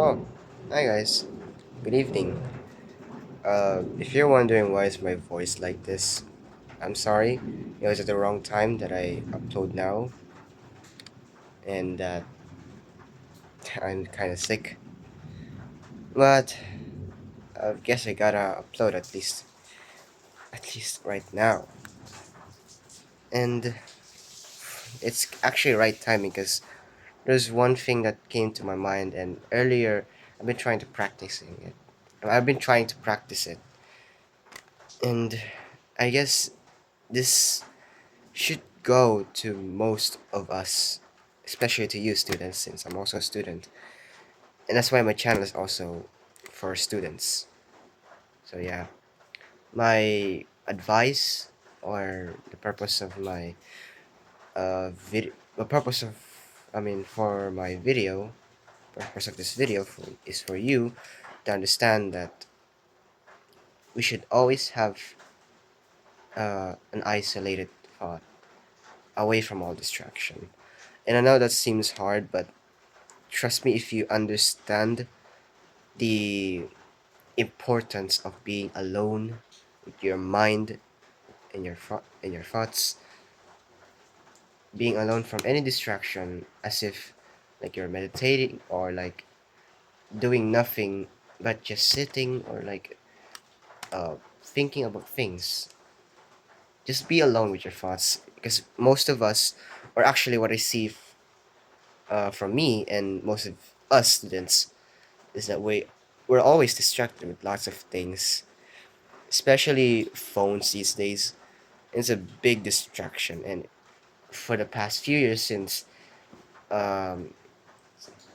Oh, hi guys. Good evening. If you're wondering why is my voice like this, I'm sorry. It was at the wrong time that I upload now, and that I'm kind of sick. But I guess I gotta upload at least right now. And it's actually right timing because there's one thing that came to my mind, and earlier I've been trying to practicing it. I've been trying to practice it, and I guess this should go to most of us, especially to you students, since I'm also a student. And that's why my channel is also for students. So, yeah, my advice or the purpose of my the purpose of, for my video, purpose of this video is for you to understand that we should always have an isolated thought away from all distraction. And I know that seems hard, but trust me, if you understand the importance of being alone with your mind and your thoughts, being alone from any distraction, as if like you're meditating or like doing nothing but just sitting or like thinking about things. Just be alone with your thoughts, because most of us, or actually what I see from me and most of us students, is that we're always distracted with lots of things, especially phones these days. It's a big distraction, and for the past few years um,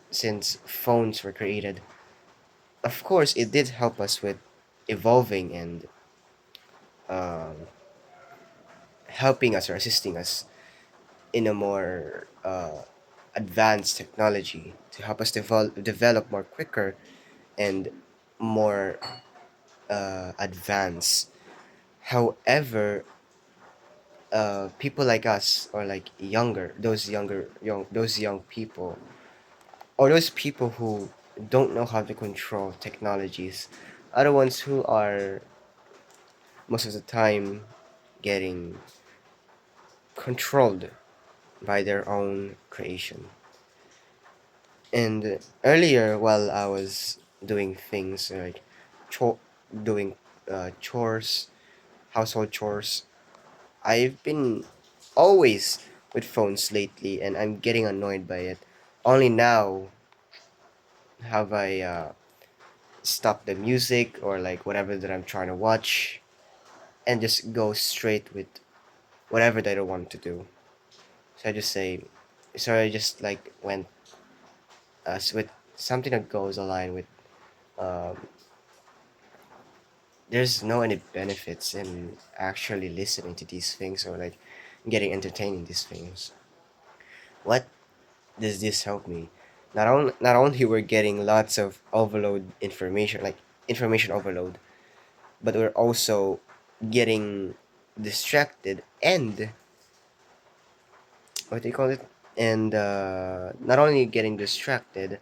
since phones were created, of course it did help us with evolving and um, helping us or assisting us in a more advanced technology to help us develop more quicker and more advanced. However, people like us, or like those young people, or those people who don't know how to control technologies, are the ones who are most of the time getting controlled by their own creation. And earlier, while I was doing things like cho- doing chores, household chores, I've been always with phones lately, and I'm getting annoyed by it. Only now have I stop the music or like whatever that I'm trying to watch, and just go straight with whatever that I want to do. So I just say, so I just like went with something that goes aligned with. Um, there's no any benefits in actually listening to these things or like getting entertained in these things. What does this help me? Not only we're getting lots of overload information, like information overload, but we're also getting distracted and what do you call it? And not only getting distracted,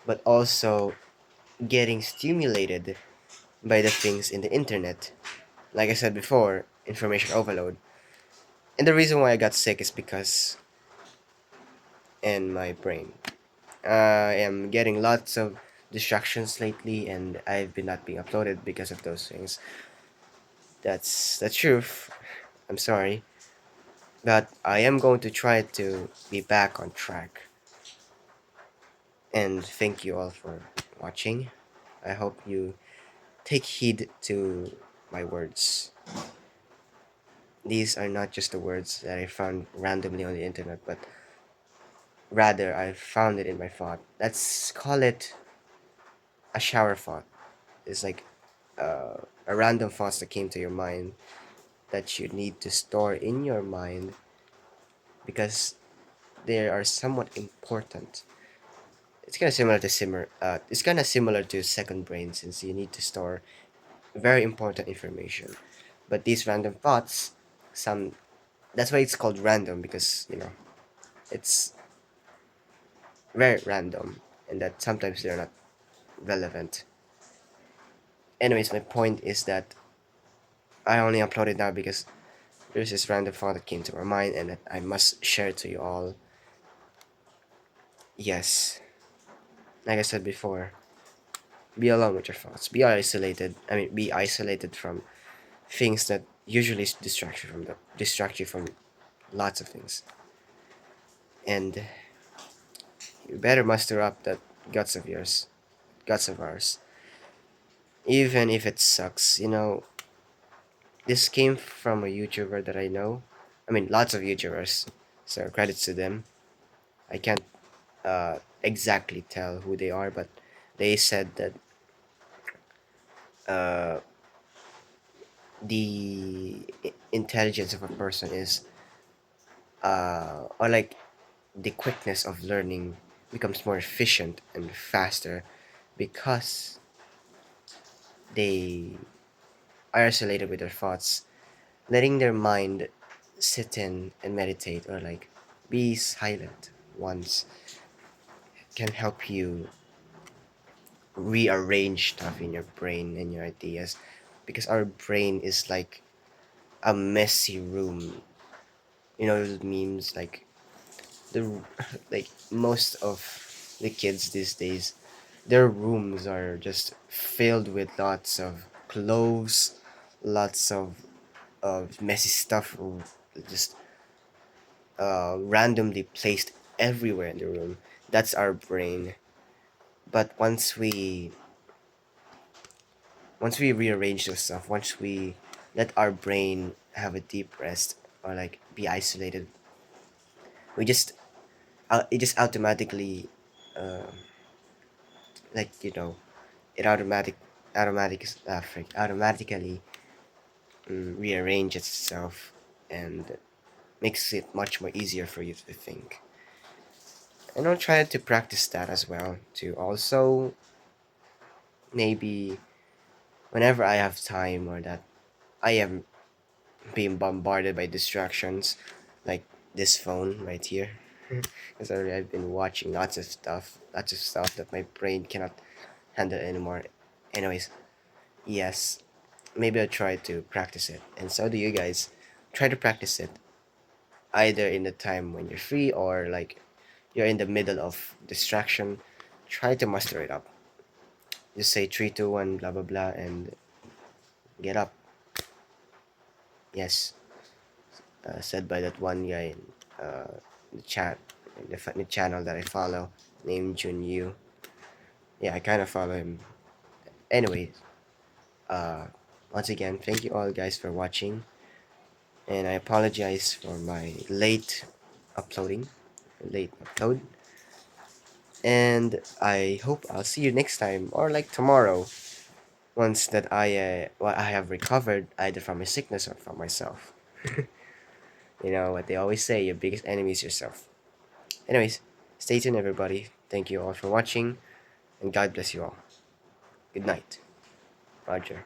but also getting stimulated by the things in the internet. Like I said before, information overload. And the reason why I got sick is because in my brain, I am getting lots of distractions lately, and I've been not being uploaded because of those things. That's the truth. I'm sorry. But I am going to try to be back on track. And thank you all for watching. I hope you take heed to my words. These are not just the words that I found randomly on the internet, but rather I found it in my thought. Let's call it a shower thought. It's like a random thoughts that came to your mind that you need to store in your mind because they are somewhat important. It's kind of similar to second brain, since you need to store very important information. But these random thoughts, some that's why it's called random, because it's very random. and that sometimes they're not relevant. Anyways, my point is that I only uploaded now because there's this random thought that came to my mind and that I must share to you all. Yes, like I said before, be alone with your thoughts. Be isolated. I mean, be isolated from things that usually distract you from lots of things. And you better muster up that guts of yours, guts of ours. Even if it sucks, this came from a YouTuber that I know. I mean, lots of YouTubers, so credits to them. I can't exactly tell who they are, but they said that uh, the intelligence of a person is, or like the quickness of learning becomes more efficient and faster because they are isolated with their thoughts, letting their mind sit in and meditate or like be silent once can help you rearrange stuff in your brain and your ideas because our brain is like a messy room. Those memes like the like most of the kids these days, their rooms are just filled with lots of clothes, lots of messy stuff, just randomly placed everywhere in the room. That's our brain. But once we rearrange those stuff, once we let our brain have a deep rest or like be isolated, we just it just automatically uh, like it automatically rearranges itself and makes it much more easier for you to think. And I'll try to practice that as well to also maybe whenever I have time or that I am being bombarded by distractions like this phone right here. Because I've been watching lots of stuff that my brain cannot handle anymore. Anyways, yes, maybe I'll try to practice it. And so do you guys. Try to practice it either in the time when you're free or like you're in the middle of distraction. Try to muster it up. Just say 3, 2, 1, blah, blah, blah, and get up. Yes, said by that one guy in the chat, in the channel that I follow, named Jun Yu. Yeah, I kind of follow him. Anyway, uh, once again, thank you all guys for watching, and I apologize for my late upload, and I hope I'll see you next time or like tomorrow, once that I have recovered either from my sickness or from myself. You know what they always say: your biggest enemy is yourself. Anyways, stay tuned, everybody. Thank you all for watching, and God bless you all. Good night. Roger.